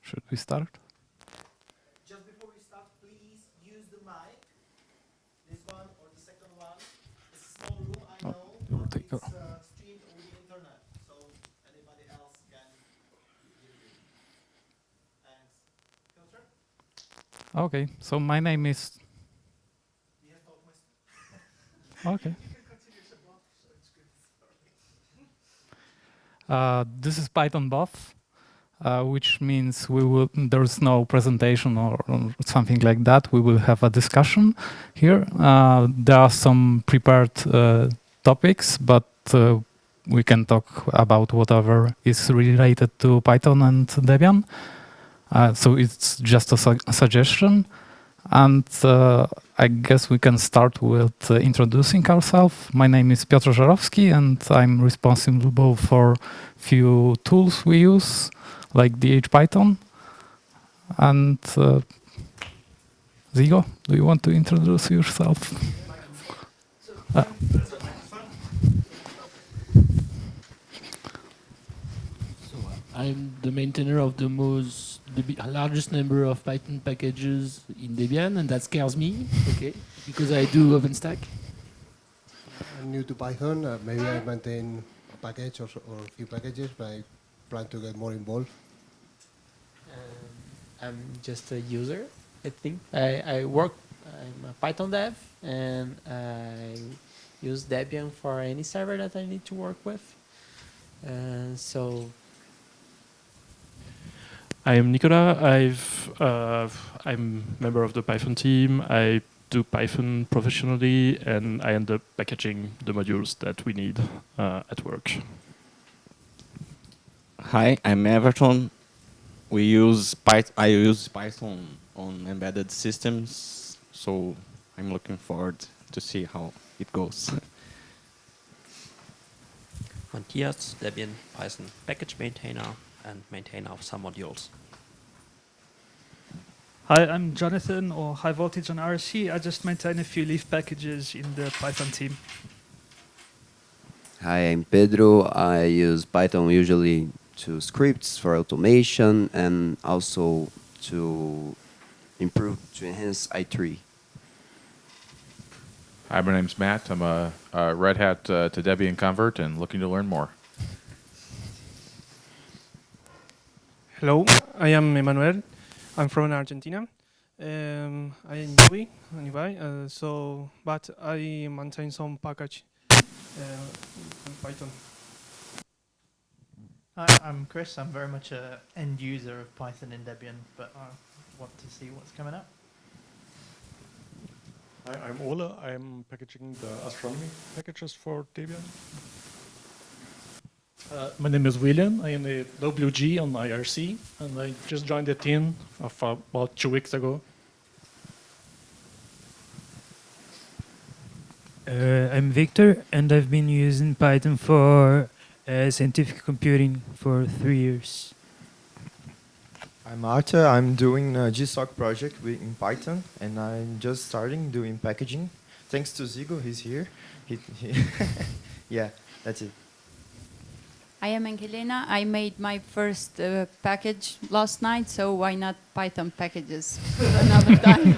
Should we start? Just before we start, please use the mic. This one or the second one. It's a small room, I know, but it's streamed over the internet, so anybody else can hear you. Thanks. Filter? Okay, so my name is... We have talk master. Okay. You can continue the BoF, so it's good. Sorry. This is Python BoF, which means there's no presentation or something like that. We will have a discussion here. There are some prepared topics, but we can talk about whatever is related to Python and Debian. So it's just a suggestion. And I guess we can start with introducing ourselves. My name is Piotr Żarowski, and I'm responsible for few tools we use, like DHPython. And Zigo, do you want to introduce yourself? I'm the maintainer of the largest number of Python packages in Debian, and that scares me, okay, because I do OpenStack. I'm new to Python. Maybe I maintain a package or a few packages, but I plan to get more involved. I'm just a user, I think. I'm a Python dev, and I use Debian for any server that I need to work with. I am Nicola. I'm member of the Python team. I do Python professionally, and I end up packaging the modules that we need at work. Hi, I'm Everton. I use Python on embedded systems, so I'm looking forward to see how it goes. Matthias, Debian Python package maintainer and maintainer of some modules. Hi, I'm Jonathan, or High Voltage on RSC. I just maintain a few Leaf packages in the Python team. Hi, I'm Pedro. I use Python usually to scripts for automation and also to enhance i3. Hi, my name's Matt. I'm a Red Hat to Debian convert and looking to learn more. Hello, I am Emmanuel. I'm from Argentina. I am newbie, but I maintain some package in Python. Hi, I'm Chris. I'm very much an end user of Python in Debian, but I want to see what's coming up. Hi, I'm Ola. I'm packaging the astronomy packages for Debian. My name is William. I am a WG on IRC, and I just joined the team about 2 weeks ago. I'm Victor, and I've been using Python for scientific computing for 3 years. I'm Arthur. I'm doing a GSOC project in Python, and I'm just starting doing packaging. Thanks to Zigo, he's here. Yeah, that's it. I am Angelina. I made my first package last night, so why not Python packages another time?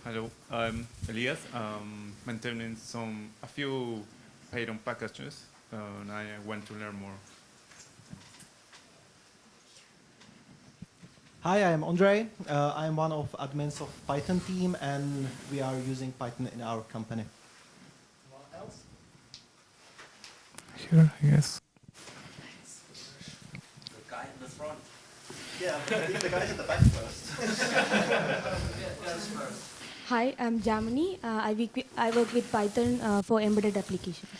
Hello, I'm Elias. Maintaining a few Python packages, and I want to learn more. Hi, I'm Andre. I'm one of admins of Python team, and we are using Python in our company. What else? Here, yes. The guy in the front. Yeah, the guys at the back first. Yes, first. Hi, I'm Jamini. I work with Python for embedded applications.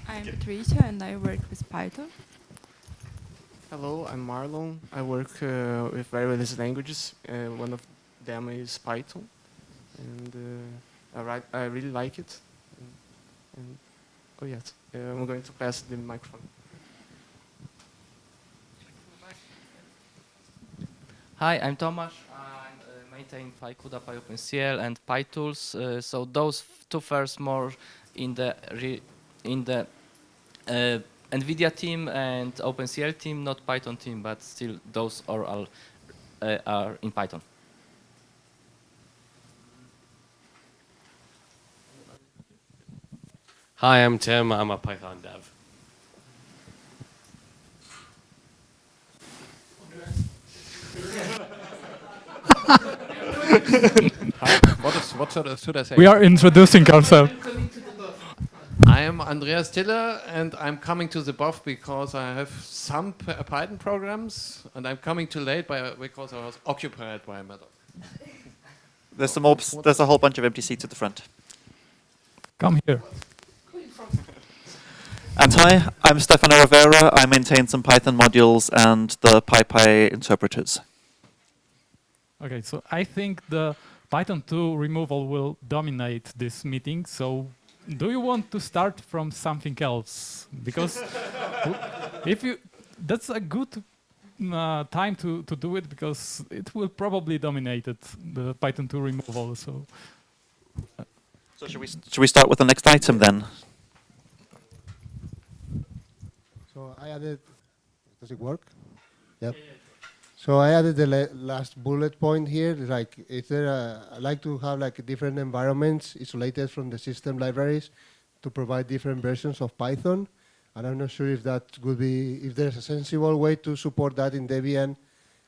I'm Patricia, and I work with Python. Hello, I'm Marlon. I work with various languages. One of them is Python, and I really like it. And oh yes, I'm going to pass the microphone. Hi, I'm Tomasz. I maintain PyCuda, PyOpenCL, and PyTools. So those two first more in the NVIDIA team and OpenCL team, not Python team, but still those are all are in Python. Hi, I'm Tim. I'm a Python dev. What should I say? We are introducing ourselves. I am Andreas Tiller, and I'm coming to the BoF because I have some Python programs, and I'm coming too late because I was occupied by a matter. There's a whole bunch of empty seats at the front. Come here. And hi, I'm Stefano Rivera. I maintain some Python modules and the PyPy interpreters. Okay, so I think the Python 2 removal will dominate this meeting. So do you want to start from something else? Because that's a good time to do it, because it will probably dominate it, the Python 2 removal. So should we start with the next item then? So I added, does it work? Yep. So I added the last bullet point here. Like, is there I like to have like different environments isolated from the system libraries to provide different versions of Python. And I'm not sure if that would be, if there's a sensible way to support that in Debian.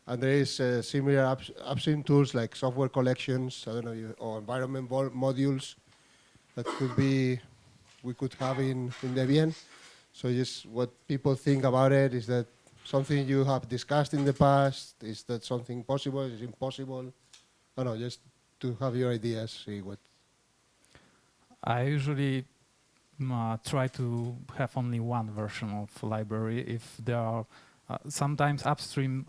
And there is similar upstream tools like software collections, I don't know, or environment modules that could be, we could have in Debian. So just what people think about it, is that something you have discussed in the past? Is that something possible? Is it impossible? I don't know, just to have your ideas, see what. I usually try to have only one version of library. If there are sometimes upstream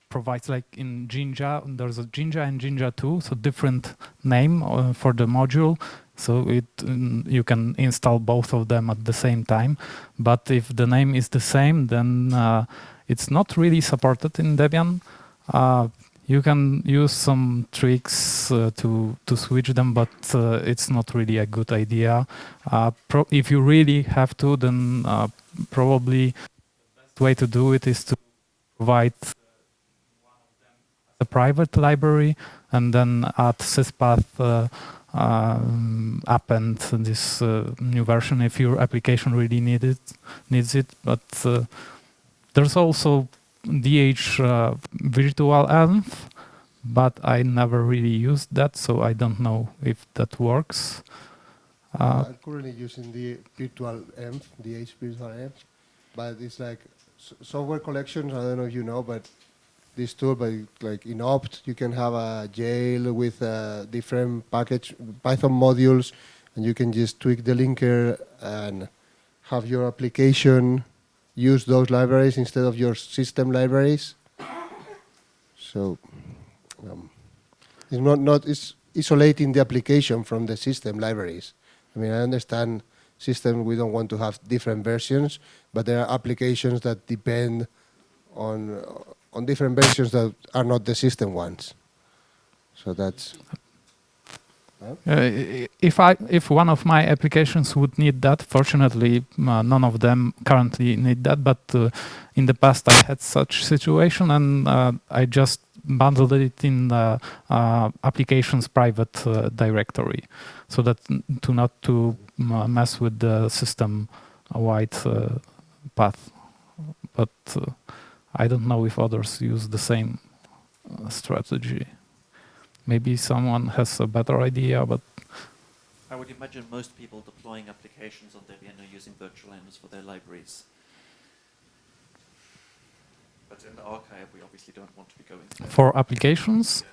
provides, like in Jinja, there's a Jinja and Jinja 2, so different name for the module. So you can install both of them at the same time. But if the name is the same, then it's not really supported in Debian. You can use some tricks to switch them, but it's not really a good idea. If you really have to, then probably the best way to do it is to provide a private library and then add syspath append this new version if your application really needs it. But there's also DH virtual env, but I never really used that, so I don't know if that works. I'm currently using the virtual env, DH virtual env, but it's like software collections. I don't know if you know, but this tool, like in opt, you can have a jail with different package Python modules, and you can just tweak the linker and have your application use those libraries instead of your system libraries. So it's isolating the application from the system libraries. I mean, I understand system, we don't want to have different versions, but there are applications that depend on different versions that are not the system ones. So that's. If one of my applications would need that, fortunately none of them currently need that, but in the past I had such situation, and I just bundled it in the applications private directory, so that not to mess with the system wide path. But I don't know if others use the same strategy. Maybe someone has a better idea, but I would imagine most people deploying applications on Debian are using virtual envs for their libraries. But in the archive, we obviously don't want to be going there. For applications,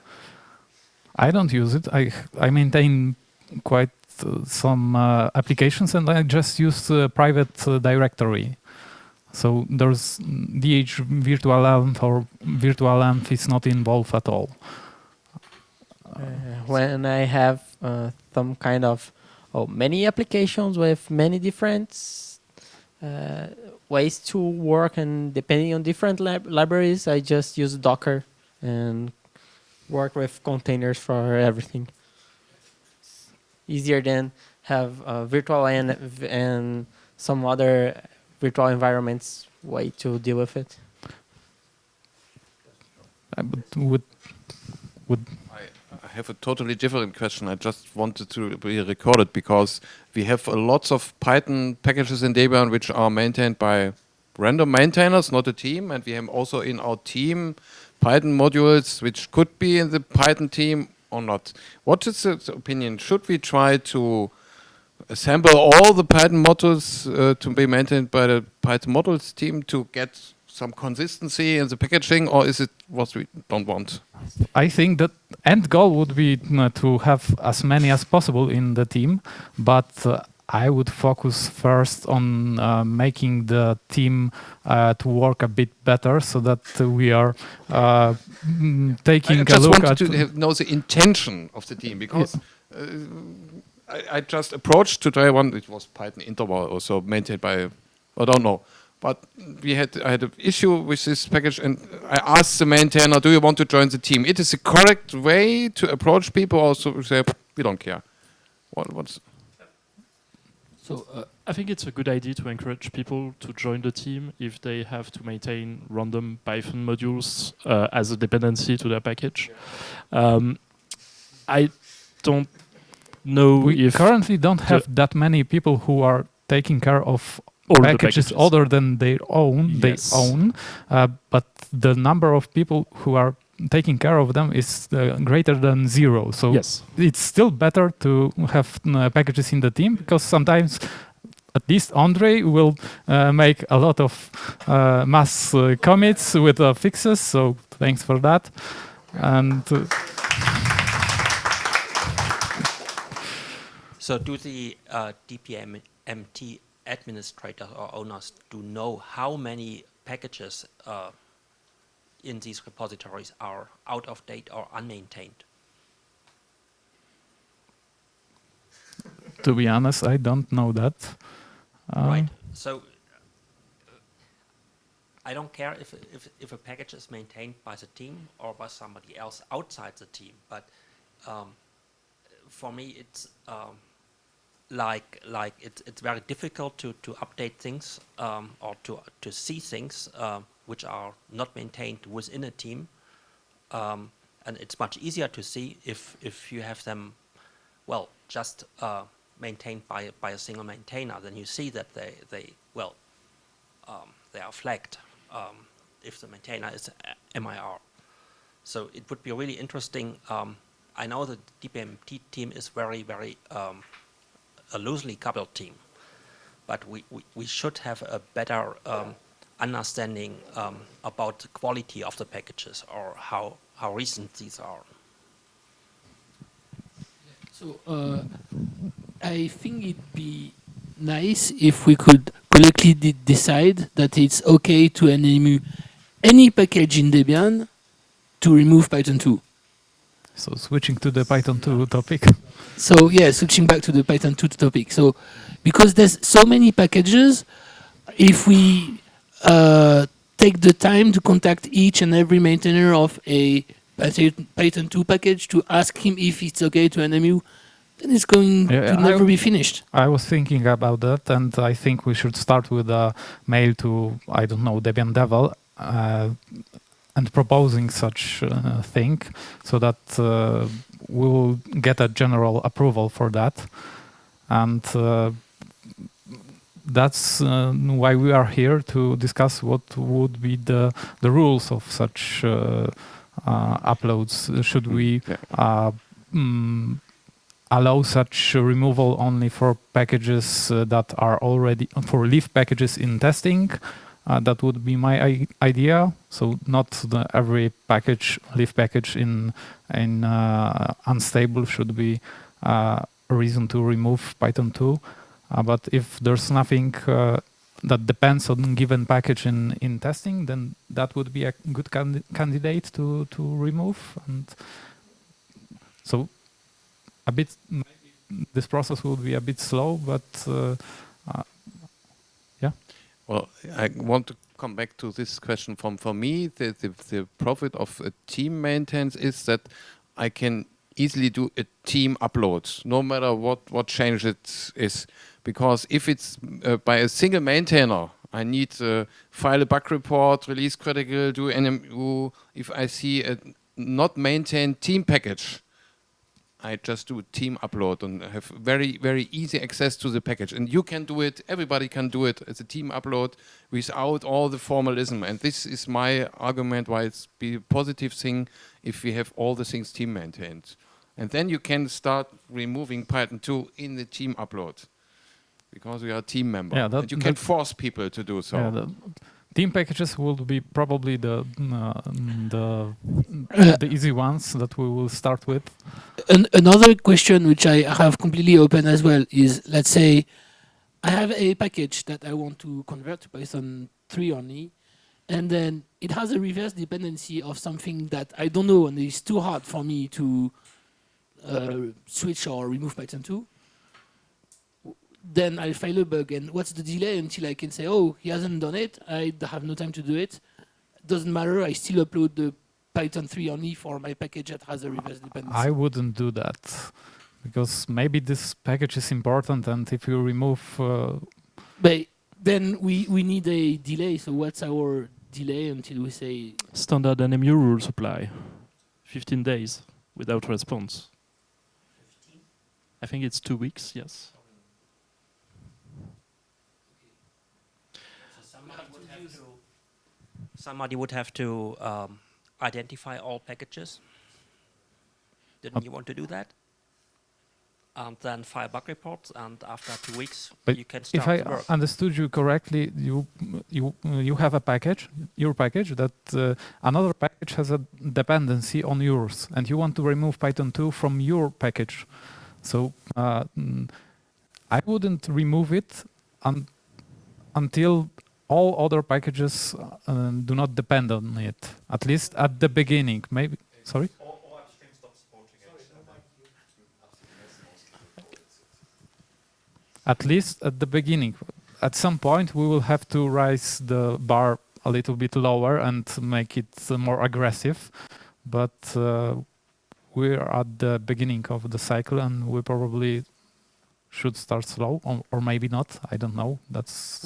I don't use it. I maintain quite some applications, and I just use private directory. So there's DH virtual env or virtual env is not involved at all. When I have some kind of many applications with many different ways to work, and depending on different libraries, I just use Docker and work with containers for everything. Easier than have virtual env and some other virtual environments way to deal with it. I have a totally different question. I just wanted to be recorded because we have lots of Python packages in Debian which are maintained by random maintainers, not a team, and we have also in our team Python modules which could be in the Python team or not. What is the opinion? Should we try to assemble all the Python modules to be maintained by the Python modules team to get some consistency in the packaging, or is it what we don't want? I think that end goal would be to have as many as possible in the team, but I would focus first on making the team to work a bit better, so that we are taking a look at. I just wanted to know the intention of the team, because I just approached to try one. It was Python interval, also maintained by, I don't know. But I had an issue with this package, and I asked the maintainer, "Do you want to join the team?" It is the correct way to approach people, also say, "We don't care." What's So I think it's a good idea to encourage people to join the team if they have to maintain random Python modules as a dependency to their package. I don't know we if currently don't have that many people who are taking care of all packages other than their own. Yes. But the number of people who are taking care of them is greater than 0. So yes, it's still better to have packages in the team, because sometimes at least Andre will make a lot of mass commits with fixes. So thanks for that. And so do the DPMT administrators or owners do know how many packages in these repositories are out of date or unmaintained? To be honest, I don't know that. Right. So I don't care if a package is maintained by the team or by somebody else outside the team, but for me it's it's very difficult to update things or to see things which are not maintained within a team, and it's much easier to see if you have them, well, just maintained by a single maintainer. Then you see that they are flagged if the maintainer is MIR. So it would be really interesting. I know the DPMT team is very a loosely coupled team, but we should have a better understanding about the quality of the packages or how recent these are. So I think it'd be nice if we could collectively decide that it's okay to enable any package in Debian to remove Python 2. So switching to the Python 2 topic. So yeah, switching back to the Python 2 topic. So because there's so many packages, if we take the time to contact each and every maintainer of a Python 2 package to ask him if it's okay to NMU, then it's going to never be finished. I was thinking about that, and I think we should start with a mail to, I don't know, Debian Devil, and proposing such thing, so that we will get a general approval for that. And that's why we are here, to discuss what would be the rules of such uploads. Should we allow such removal only for packages that are already, for leaf packages in testing? That would be my idea. So not every package, leaf package in unstable should be a reason to remove Python 2. But if there's nothing that depends on given package in testing, then that would be a good candidate to remove. And so a bit, maybe this process will be a bit slow, but yeah. Well, I want to come back to this question. For me, the profit of a team maintenance is that I can easily do a team upload, no matter what change it is. Because if it's by a single maintainer, I need file a bug report, release critical, do NMU. If I see a not maintained team package, I just do a team upload and have very, very easy access to the package. And you can do it, everybody can do it as a team upload without all the formalism. And this is my argument why it's be a positive thing if we have all the things team maintained. And then you can start removing Python 2 in the team upload because we are a team member. Yeah, and you can force people to do so. Yeah, the team packages will be probably the easy ones that we will start with. Another question which I have completely open as well is, let's say I have a package that I want to convert to Python 3 only, and then it has a reverse dependency of something that I don't know and it's too hard for me to switch or remove Python 2. Then I file a bug, and what's the delay until I can say, oh, he hasn't done it, I have no time to do it. Doesn't matter, I still upload the Python 3 only for my package that has a reverse dependency. I wouldn't do that because maybe this package is important, and if you remove... But then we need a delay, so what's our delay until we say... Standard NMU rules apply. 15 days without response. 15? I think it's 2 weeks, yes. Somebody would have to identify all packages. Didn't you want to do that? And then file bug reports, and after 2 weeks, but you can start if I the work. understood you correctly, you have a package, your package, that another package has a dependency on yours, and you want to remove Python 2 from your package. So I wouldn't remove it until all other packages do not depend on it, at least at the beginning. Maybe, sorry? At least at the beginning. At some point, we will have to raise the bar a little bit lower and make it more aggressive. But we're at the beginning of the cycle, and we probably should start slow, or maybe not. I don't know.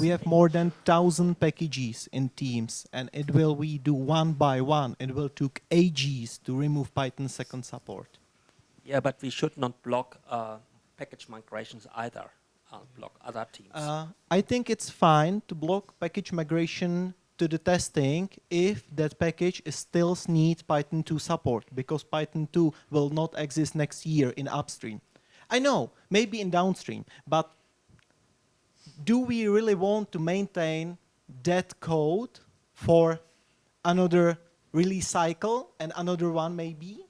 We have more than 1,000 packages in Teams, and we do one by one. It will take ages to remove Python second support. Yeah, but we should not block package migrations either. Block other teams. I think it's fine to block package migration to the testing if that package still needs Python 2 support, because Python 2 will not exist next year in upstream. I know, maybe in downstream, but do we really want to maintain that code for another release cycle and another one maybe?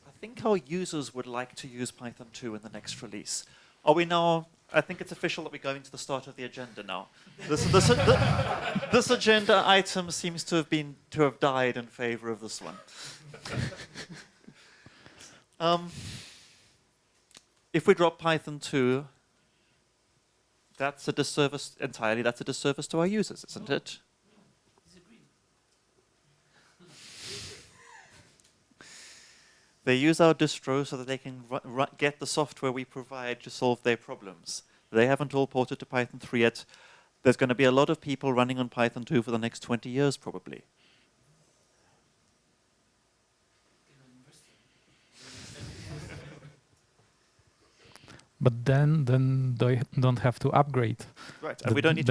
I think our users would like to use Python 2 in the next release. Are we now? I think it's official that we're going to the start of the agenda now. This agenda item seems to have died in favor of this one. If we drop Python 2, that's a disservice entirely. That's a disservice to our users, isn't it? They use our distro so that they can get the software we provide to solve their problems. They haven't all ported to Python 3 yet. There's going to be a lot of people running on Python 2 for the next 20 years, probably. But then they don't have to upgrade. Right, and we don't need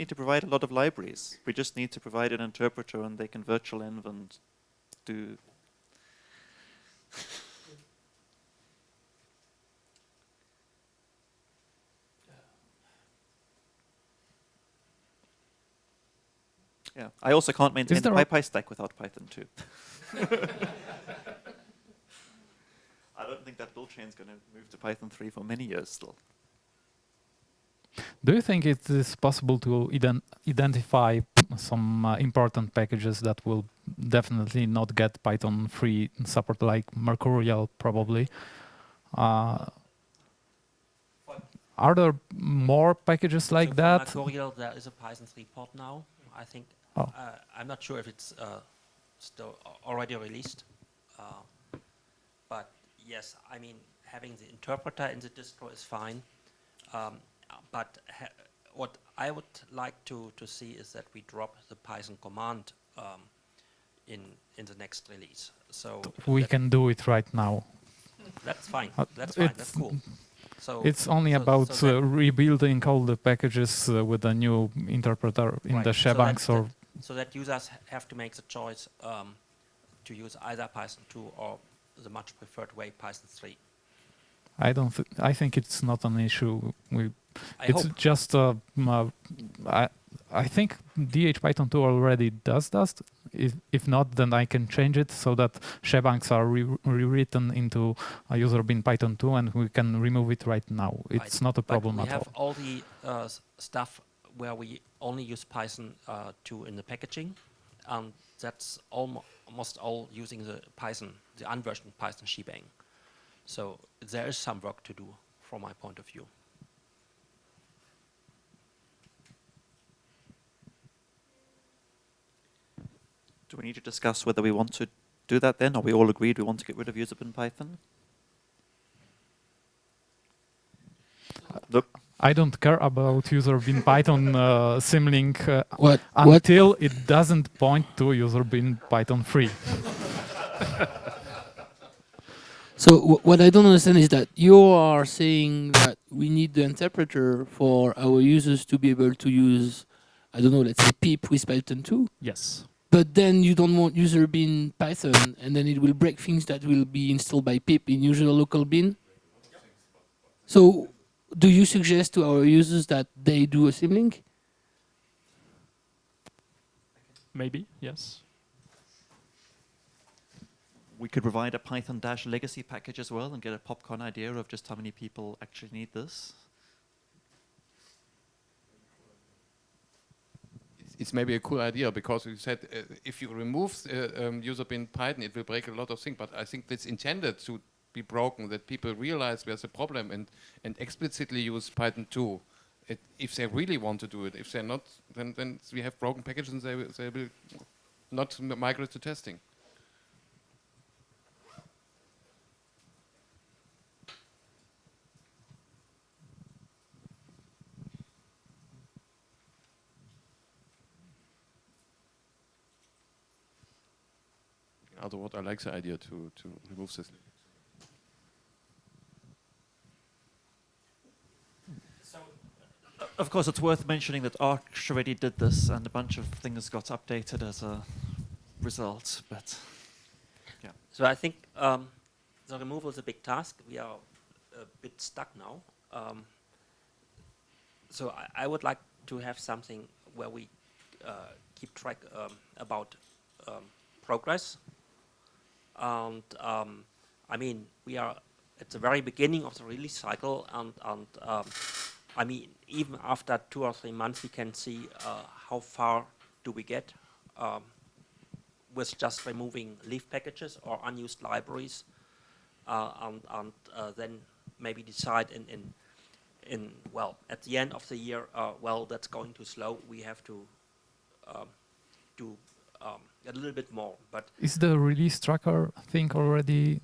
to provide a lot of libraries. We just need to provide an interpreter, and they can virtual env and do. Yeah, I also can't maintain the PyPy stack without Python 2. I don't think that build chain is going to move to Python 3 for many years still. Do you think it is possible to identify some important packages that will definitely not get Python 3 support, like Mercurial probably? Are there more packages like that? Mercurial, there is a Python 3 port now, I think. Oh. I'm not sure if it's still already released, but yes, I mean, having the interpreter in the distro is fine. But what I would like to see is that we drop the Python command in the next release. So we can do it right now. That's fine. That's fine. That's cool. So it's only about rebuilding all the packages with a new interpreter in the shebangs, so that users have to make the choice to use either Python 2 or the much preferred way, Python 3. I think it's not an issue. I It's hope. just I think DH-Python 2 already does that. If not, then I can change it so that shebangs are rewritten into a user bin Python 2, and we can remove it right now. It's not a problem but at all. we have all the stuff where we only use Python 2 in the packaging, and that's almost all using the Python, the unversioned Python shebang. So there is some work to do from my point of view. Do we need to discuss whether we want to do that then? Are we all agreed we want to get rid of user bin Python? Look. I don't care about user bin Python symlink What? until it doesn't point to user bin Python 3. So what I don't understand is that you are saying that we need the interpreter for our users to be able to use, I don't know, let's say pip with Python 2. Yes. But then you don't want user bin Python, and then it will break things that will be installed by pip in user local bin. So do you suggest to our users that they do a symlink? Maybe, yes. We could provide a Python-legacy package as well and get a popcorn idea of just how many people actually need this. It's maybe a cool idea because you said if you remove user bin Python, it will break a lot of things. But I think that's intended to be broken, that people realize there's a problem and explicitly use Python 2 if they really want to do it. If they're not, then we have broken packages and they will not migrate to testing. Otherwise, I like the idea to remove this. Of course, it's worth mentioning that Arch already did this, and a bunch of things got updated as a result. But yeah. So I think the removal is a big task. We are a bit stuck now. So I would like to have something where we keep track about progress. And I mean, we are at the very beginning of the release cycle, and I mean, even after 2 or 3 months, we can see how far do we get with just removing leaf packages or unused libraries, and then maybe decide well, at the end of the year, well, that's going too slow. We have to do a little bit more. But is the release tracker thing already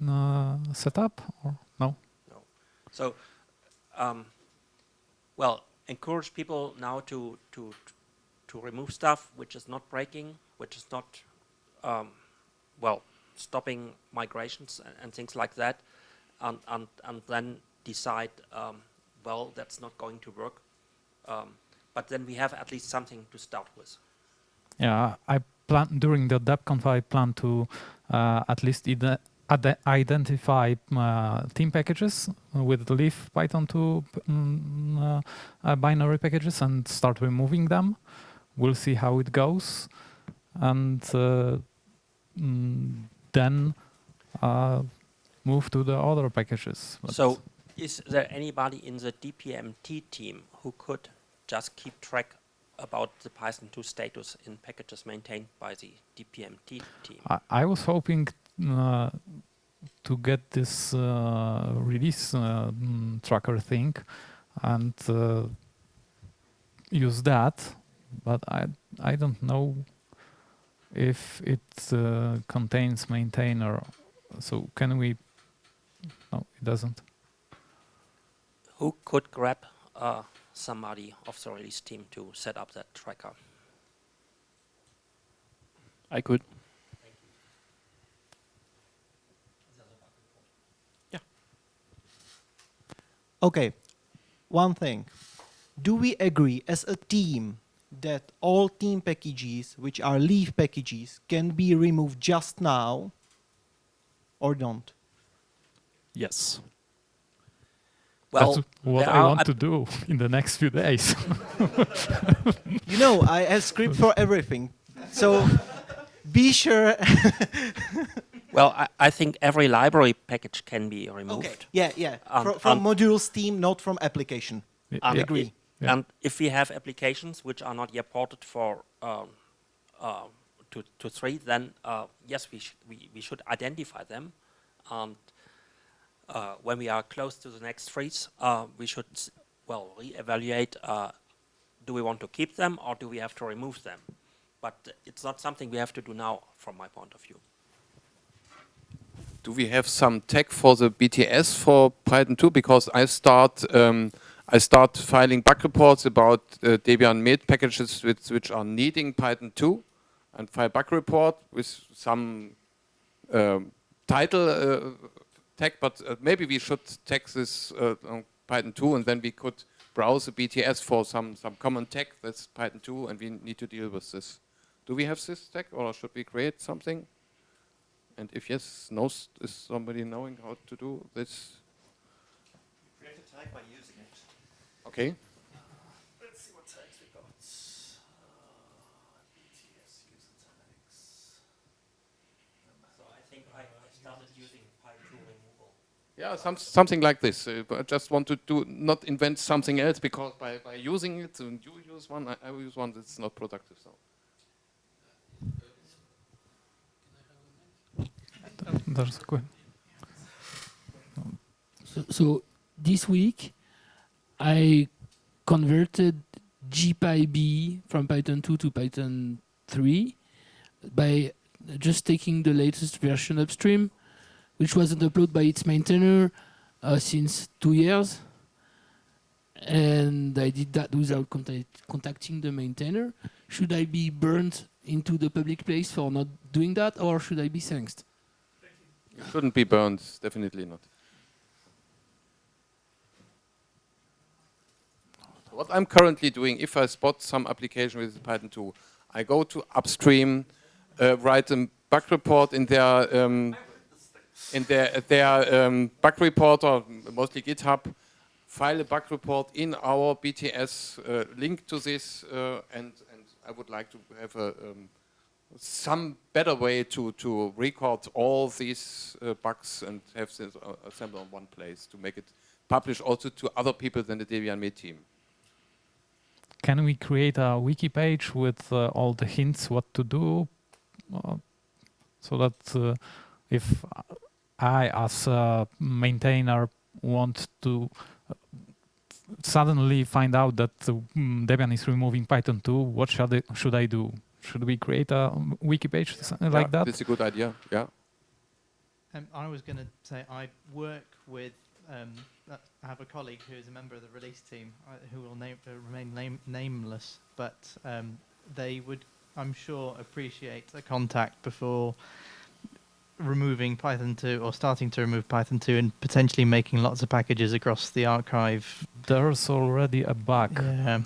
set up or no? No. So, well, encourage people now to remove stuff which is not breaking, which is not well, stopping migrations and things like that, and then decide well, that's not going to work. But then we have at least something to start with. Yeah, I plan during the DebConf I plan to at least identify theme packages with the leaf Python 2 binary packages and start removing them. We'll see how it goes, and then move to the other packages. But so, is there anybody in the DPMT team who could just keep track about the Python 2 status in packages maintained by the DPMT team? I was hoping to get this release tracker thing and use that, but I don't know if it contains maintainer. So can we No, it doesn't. Who could grab somebody of the release team to set up that tracker? I could. Okay, one thing. Do we agree as a team that all team packages, which are leaf packages, can be removed just now or don't? Yes. Well, that's what I want to do in the next few days. You know, I have script for everything. So be sure. Well, I think every library package can be removed. Okay. Yeah, yeah. From modules team, not from application. I agree. And if we have applications which are not yet ported for to 3, then yes, we should identify them. And when we are close to the next freeze, we should reevaluate. Do we want to keep them or do we have to remove them? But it's not something we have to do now, from my point of view. Do we have some tag for the BTS for Python 2? Because I start filing bug reports about Debian Med packages which are needing Python 2, and file bug report with some title tag. But maybe we should tag this on Python 2, and then we could browse the BTS for some common tag that's Python 2, and we need to deal with this. Do we have this tag, or should we create something? And if yes, is somebody knowing how to do this? Create a tag by using it. Okay. Let's see what tags we got. BTS user tags. So I think I started using Python removal. Yeah, something like this. But I just want to not invent something else, because by using it, and you use one, I use one that's not productive. So. That's good. So this week, I converted gpyb from Python 2 to Python 3 by just taking the latest version upstream, which wasn't uploaded by its maintainer since 2 years. And I did that without contacting the maintainer. Should I be burned into the public place for not doing that, or should I be thanked? You shouldn't be burned, definitely not. What I'm currently doing, if I spot some application with Python 2, I go to upstream, write a bug report in their bug report, or mostly GitHub, file a bug report in our BTS, link to this, and I would like to have some better way to record all these bugs and have this assembled on one place to make it publish also to other people than the Debian Med team. Can we create a wiki page with all the hints what to do, so that if I, as a maintainer, want to suddenly find out that Debian is removing Python 2, what should I do? Should we create a wiki page like that? That's a good idea. Yeah. I was going to say I work with. I have a colleague who is a member of the release team who will remain nameless, but they would, I'm sure, appreciate a contact before removing Python 2 or starting to remove Python 2 and potentially making lots of packages across the archive. There's already a bug. Yeah.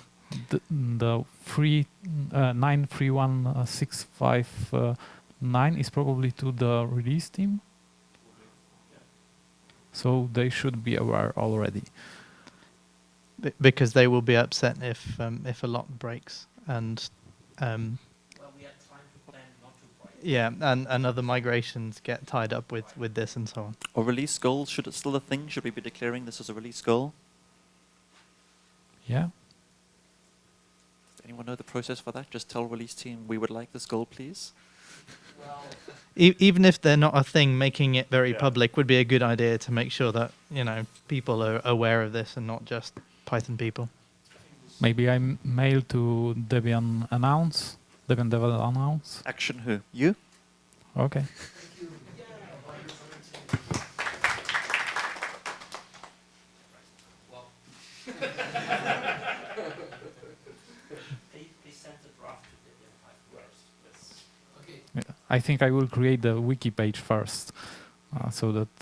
The 9.3.1.6.5.9 is probably to the release team. So they should be aware already. Because they will be upset if a lot breaks, and Well, we are trying to plan not to break. yeah, and other migrations get tied up with this and so on. Or release goals, should it still a thing? Should we be declaring this as a release goal? Yeah. Does anyone know the process for that? Just tell release team we would like this goal, please. Even if they're not a thing, making it very public would be a good idea to make sure that people are aware of this and not just Python people. Maybe I mail to Debian announce, Debian Dev announce. Action who? You? Okay. I think I will create the wiki page first, so that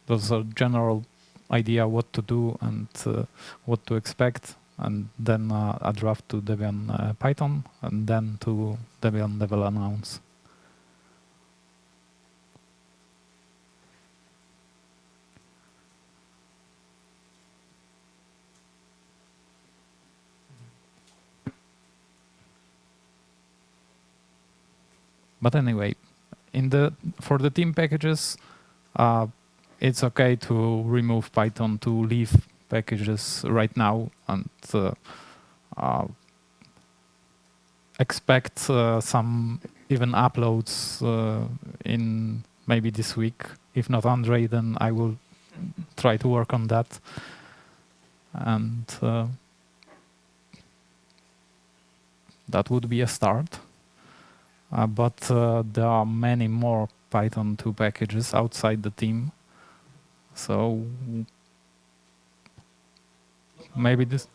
there's a general idea what to do and what to expect, and then a draft to Debian Python, and then to Debian level announce. But anyway, for the team packages, it's okay to remove Python to leave packages right now and expect some even uploads in maybe this week. If not Andre, then I will try to work on that. And that would be a start. But there are many more Python 2 packages outside the team. So maybe this.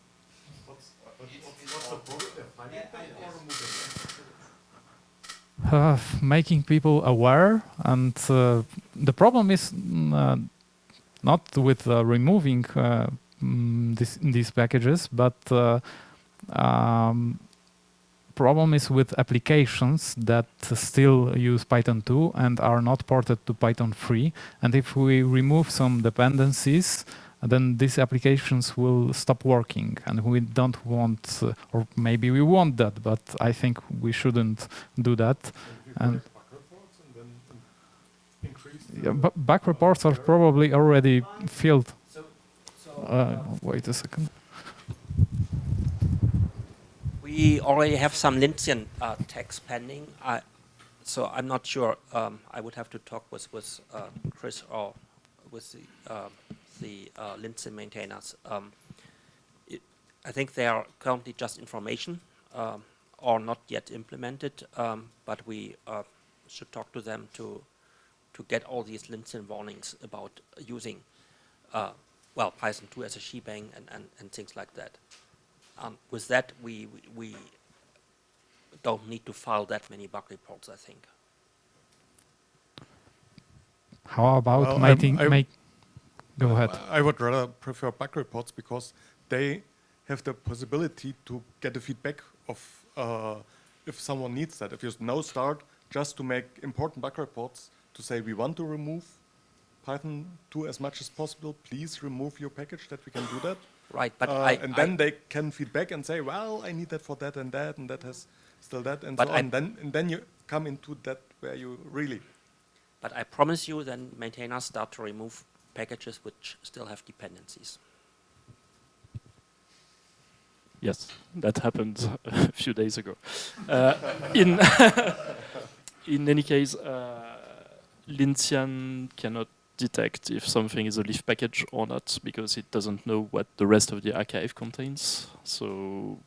Making people aware, and the problem is not with removing these packages, but problem is with applications that still use Python 2 and are not ported to Python 3. And if we remove some dependencies, then these applications will stop working. And we don't want, or maybe we want that, but I think we shouldn't do that. And yeah, back reports are probably already filled. Wait a second. We already have some Lintian tags pending, so I'm not sure. I would have to talk with Chris or with the Lintian maintainers. I think they are currently just information or not yet implemented, but we should talk to them to get all these Lintian warnings about using well, Python 2 as a shebang and things like that. With that, we don't need to file that many bug reports, I think. How about go ahead. I would rather prefer bug reports because they have the possibility to get the feedback of if someone needs that. If you now start just to make important bug reports to say we want to remove Python 2 as much as possible, please remove your package that we can do that. Right, but and then they can feedback and say, well, I need that for that, and that has still that, and so on. And then you come into that where you really. But I promise you, then maintainers start to remove packages which still have dependencies. Yes, that happened a few days ago. In any case, Lintian cannot detect if something is a leaf package or not because it doesn't know what the rest of the archive contains. So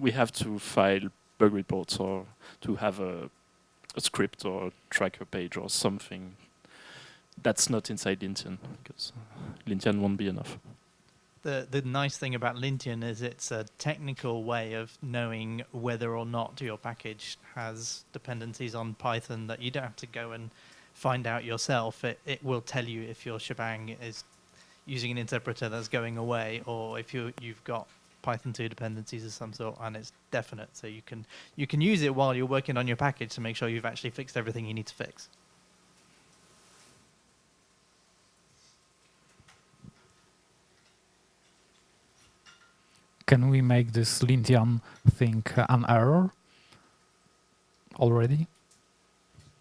we have to file bug reports or to have a script or a tracker page or something that's not inside Lintian because Lintian won't be enough. The nice thing about Lintian is it's a technical way of knowing whether or not your package has dependencies on Python that you don't have to go and find out yourself. It will tell you if your shebang is using an interpreter that's going away or if you've got Python 2 dependencies of some sort and it's definite. So you can use it while you're working on your package to make sure you've actually fixed everything you need to fix. Can we make this Lintian thing an error already?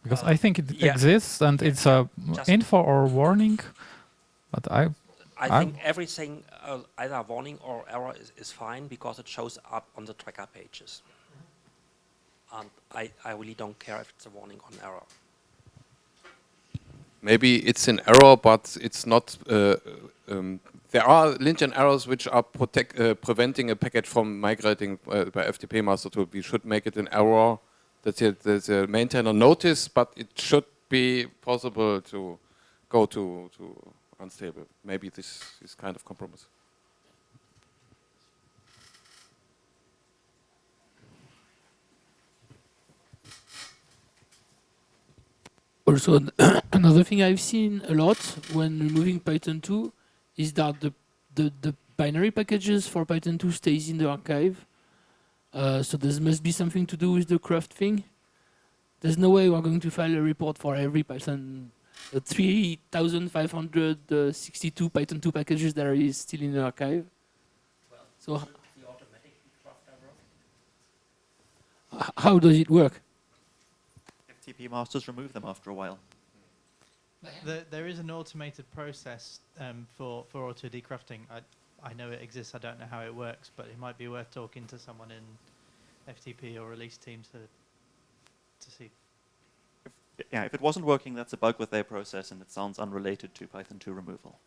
Because I think it exists and it's a info or warning, but I think everything, either warning or error, is fine because it shows up on the tracker pages. And I really don't care if it's a warning or an error. Maybe it's an error, but it's not. There are Lintian errors which are preventing a packet from migrating by FTP master tool. We should make it an error that the maintainer notice, but it should be possible to go to unstable. Maybe this is kind of compromise. Also, another thing I've seen a lot when removing Python 2 is that the binary packages for Python 2 stays in the archive. So there must be something to do with the craft thing. There's no way we're going to file a report for every Python 3,562 Python 2 packages that are still in the archive. So how does it work? FTP masters remove them after a while. There is an automated process for auto decrafting. I know it exists. I don't know how it works, but it might be worth talking to someone in FTP or release team to see. Yeah, if it wasn't working, that's a bug with their process, and it sounds unrelated to Python 2 removal.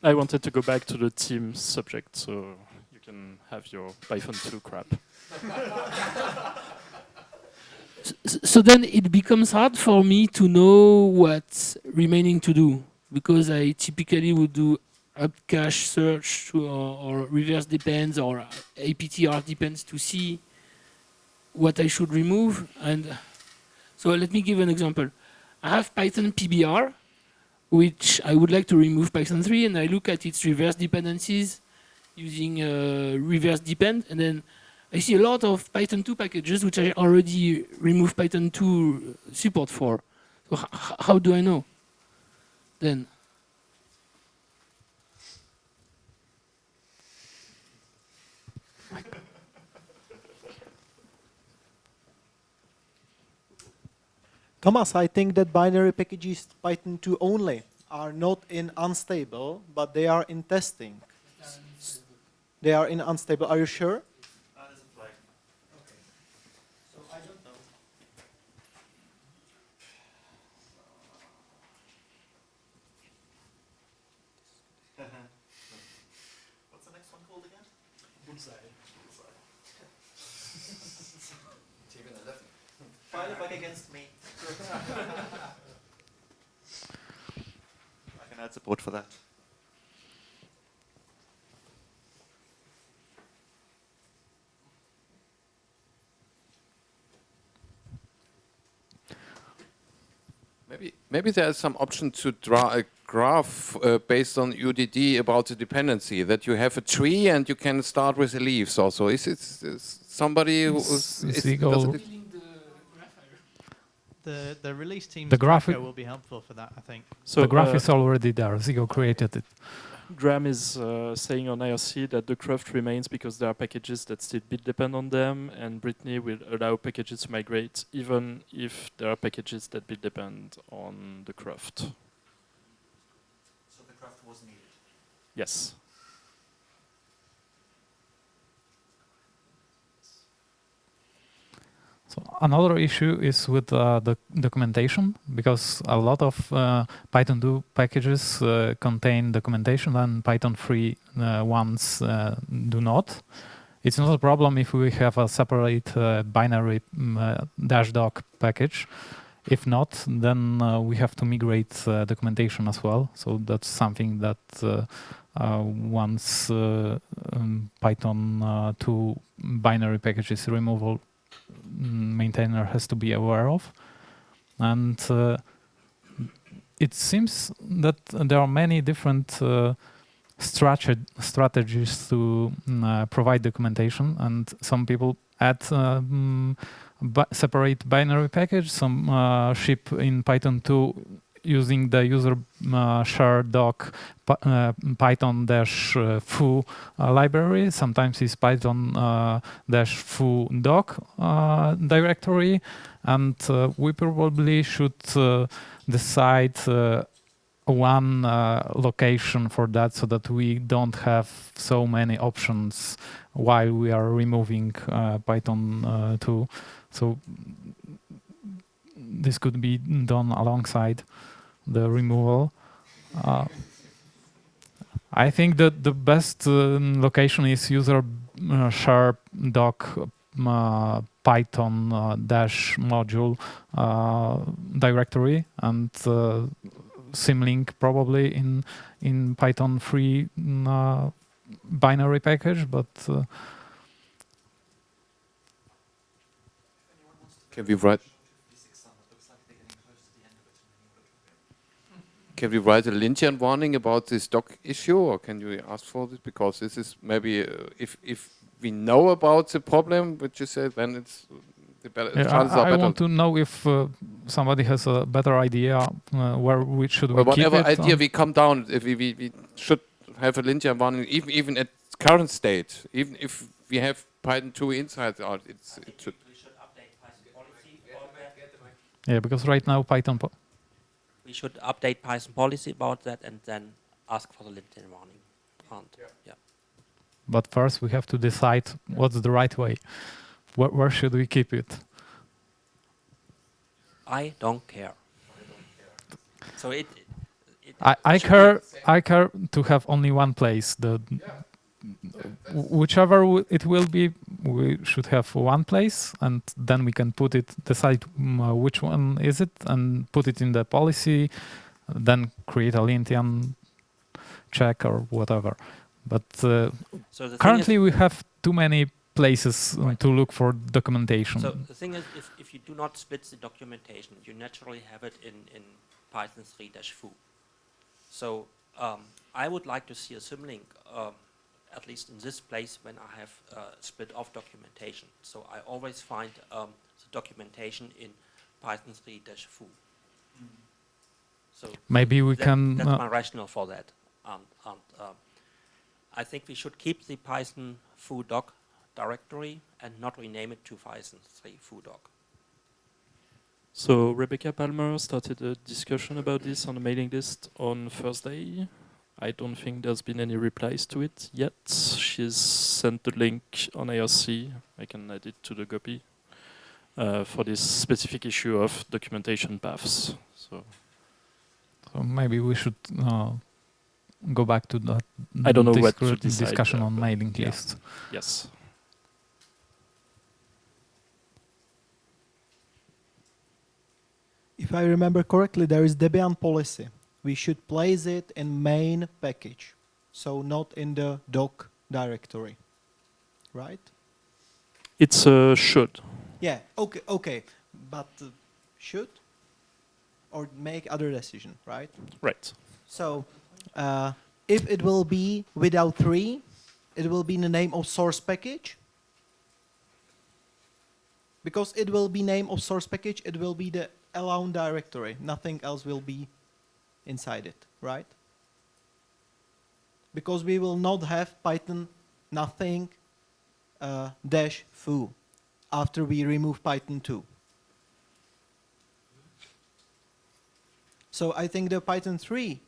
I wanted to go back to the team subject, so you can have your Python 2 crap. So then it becomes hard for me to know what's remaining to do, because I typically would do up cache search or reverse depends or APTR depends to see what I should remove. And so let me give an example. I have Python PBR, which I would like to remove Python 3, and I look at its reverse dependencies using reverse depend, and then I see a lot of Python 2 packages which I already removed Python 2 support for. So how do I know then? Thomas, I think that binary packages Python 2 only are not in unstable, but they are in testing. They are in unstable. Are you sure? There's a flag. Okay. So I don't know. What's the next one called again? Bullseye. File a bug against me. I can add support for that. Maybe there's some option to draw a graph based on UDD about the dependency, that you have a tree and you can start with the leaves also. Is it somebody who the release team's the graphic will be helpful for that, I think. So the graph is already there. Zigo created it. Graham is saying on IRC that the craft remains because there are packages that still bit depend on them, and Brittany will allow packages to migrate even if there are packages that bit depend on the craft. So the craft was needed? Yes. So another issue is with the documentation, because a lot of Python 2 packages contain documentation and Python 3 ones do not. It's not a problem if we have a separate binary -doc package. If not, then we have to migrate documentation as well. So that's something that once Python 2 binary packages removal, maintainer has to be aware of. And it seems that there are many different strategies to provide documentation, and some people add separate binary package, some ship in Python 2 using the user share doc python-foo library. Sometimes it's python-foo doc directory, and we probably should decide one location for that, so that we don't have so many options while we are removing Python 2. So this could be done alongside the removal. I think that the best location is user share doc Python dash module directory, and symlink probably in Python 3 binary package, but Can we write? Can we write a Lintian warning about this doc issue, or can you ask for this? Because this is maybe if we know about the problem, which you said, then it's the chances are I better. want to know if somebody has a better idea where we should Well, keep whatever it. idea we come down, if we should have a Lintian warning, even at current state, even if we have Python 2 inside out, it should. We should update Python policy about that. Yeah, because right now Python. We should update Python policy about that and then ask for the LinkedIn warning. And, yeah. But first we have to decide what's the right way. Where should we keep it? I don't care. So I care to have only one place. Whichever it will be, we should have one place, and then we can decide which one is it, and put it in the policy, then create a Lintian check or whatever. But currently we have too many places to look for documentation. So the thing is, if you do not split the documentation, you naturally have it in Python 3-foo. So I would like to see a symlink, at least in this place, when I have split off documentation. So I always find the documentation in Python 3-foo. So maybe we can. That's my rationale for that. I think we should keep the Python foo doc directory and not rename it to Python 3 foo doc. So Rebecca Palmer started a discussion about this on the mailing list on Thursday. I don't think there's been any replies to it yet. She's sent the link on IRC. I can add it to the copy for this specific issue of documentation paths. So maybe we should go back to that. I don't know what to decide discussion on mailing yeah. list. Yes. If I remember correctly, there is Debian policy. We should place it in main package, so not in the doc directory, right? It's should. Yeah, okay, but should or make other decision, right? Right. So if it will be without 3, it will be in the name of source package. Because it will be name of source package, it will be the alone directory. Nothing else will be inside it, right? Because we will not have Python nothing -foo after we remove Python 2. So I think the Python 3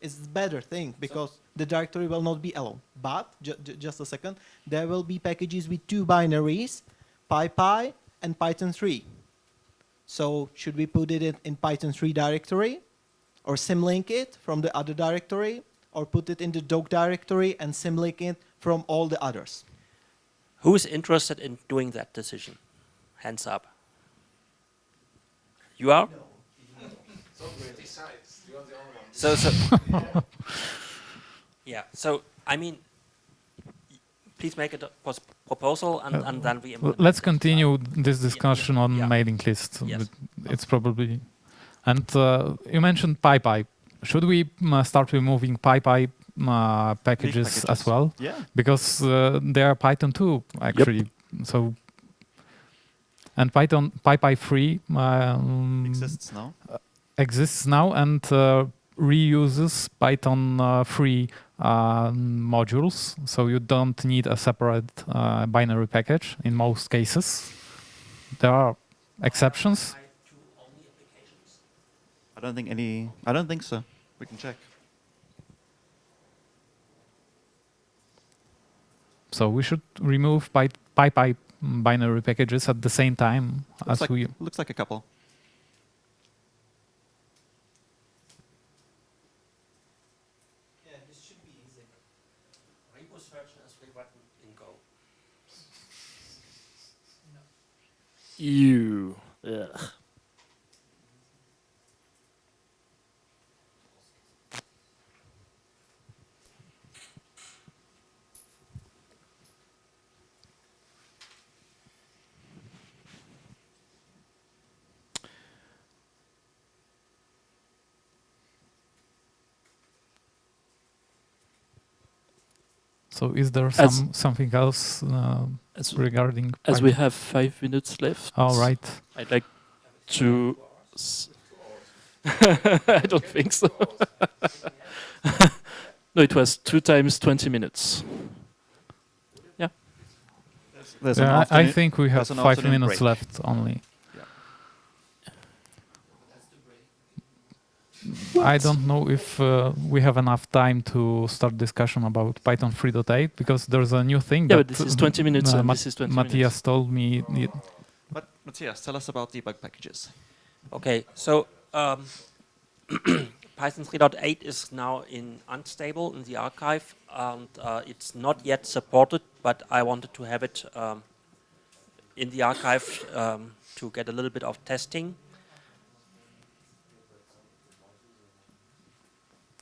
is the better thing because the directory will not be alone. But just a second, there will be packages with 2 binaries, PyPy and Python 3. So should we put it in Python 3 directory or symlink it from the other directory or put it in the doc directory and symlink it from all the others? Who is interested in doing that decision? Hands up. You are? So yeah, so I mean, please make a proposal and then we implement. Let's continue this discussion on Yeah. mailing list. Yes. It's probably, and you mentioned PyPy. Should we start removing PyPy packages as well? Yeah. Because they are Python 2 actually. Yep. So and PyPy 3 exists now and reuses Python 3 modules, so you don't need a separate binary package in most cases. There are exceptions. I don't think so. We can check. So we should remove PyPy binary packages at the same time as we. Looks like a couple. You. Ugh. So is there something else regarding As Python? we have 5 minutes left. All right. I'd like to... I don't think so. No, it was 2 times 20 minutes. Yeah. I think we have 5 minutes left only. I don't know if we have enough time to start discussion about Python 3.8 because there's a new thing. Yeah, that but this is 20 minutes. This is 20 Matthias minutes. told me. But Matthias, tell us about debug packages. Okay, so Python 3.8 is now unstable in the archive, and it's not yet supported. But I wanted to have it in the archive to get a little bit of testing.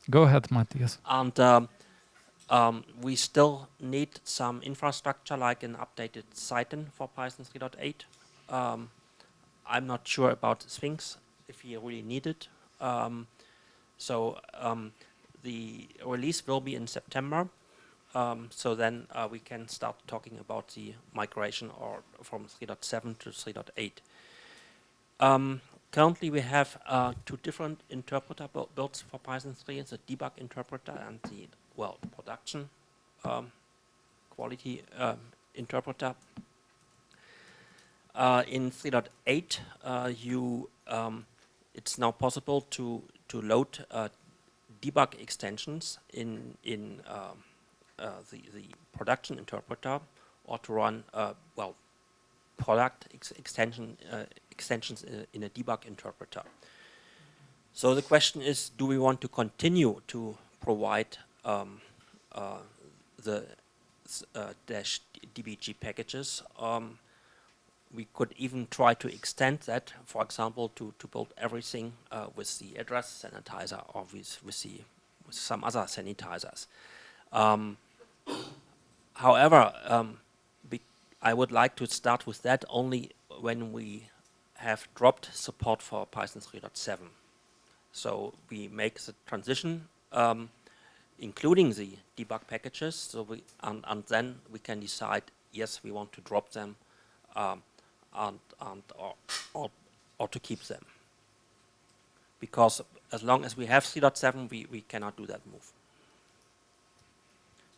Go ahead, Matthias. And we still need some infrastructure like an updated Cython for Python 3.8. I'm not sure about Sphinx, if you really need it. So the release will be in September. So then we can start talking about the migration or from 3.7 to 3.8. Currently, we have 2 different interpreter builds for Python 3. It's a debug interpreter and the, production quality interpreter. In 3.8, it's now possible to load debug extensions in the production interpreter, or to run product extensions in a debug interpreter. So the question is, do we want to continue to provide the -dbg packages? We could even try to extend that, for example, to build everything with the address sanitizer or with some other sanitizers. However, I would like to start with that only when we have dropped support for Python 3.7. So we make the transition, including the debug packages, so and then we can decide, yes, we want to drop them or to keep them. Because as long as we have 3.7, we cannot do that move.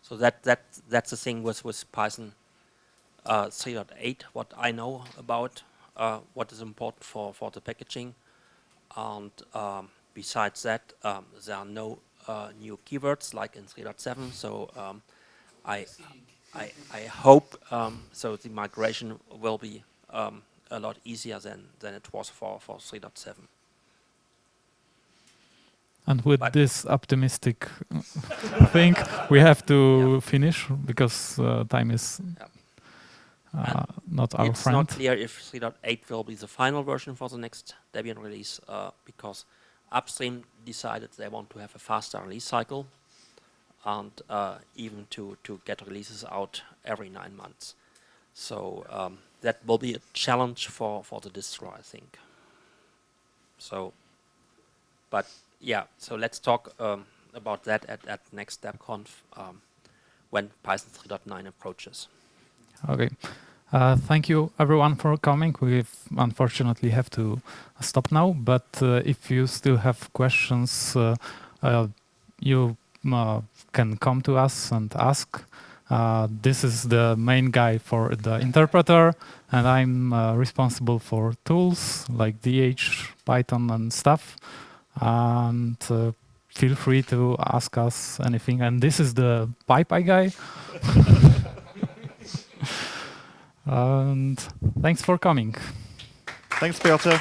So that's the thing with Python 3.8, what I know about what is important for the packaging. And besides that, there are no new keywords like in 3.7. So I hope so the migration will be a lot easier than it was for 3.7. And with this optimistic thing, we have to finish because time is not our friend. It's not clear if 3.8 will be the final version for the next Debian release because Upstream decided they want to have a faster release cycle and even to get releases out every 9 months. So that will be a challenge for the distro, I think. So, but yeah, so let's talk about that at next DebConf when Python 3.9 approaches. Okay. Thank you everyone for coming. We unfortunately have to stop now, but if you still have questions, you can come to us and ask. This is the main guy for the interpreter, and I'm responsible for tools like DH, Python and stuff. And feel free to ask us anything. And this is the PyPy guy. And thanks for coming. Thanks, Piotr.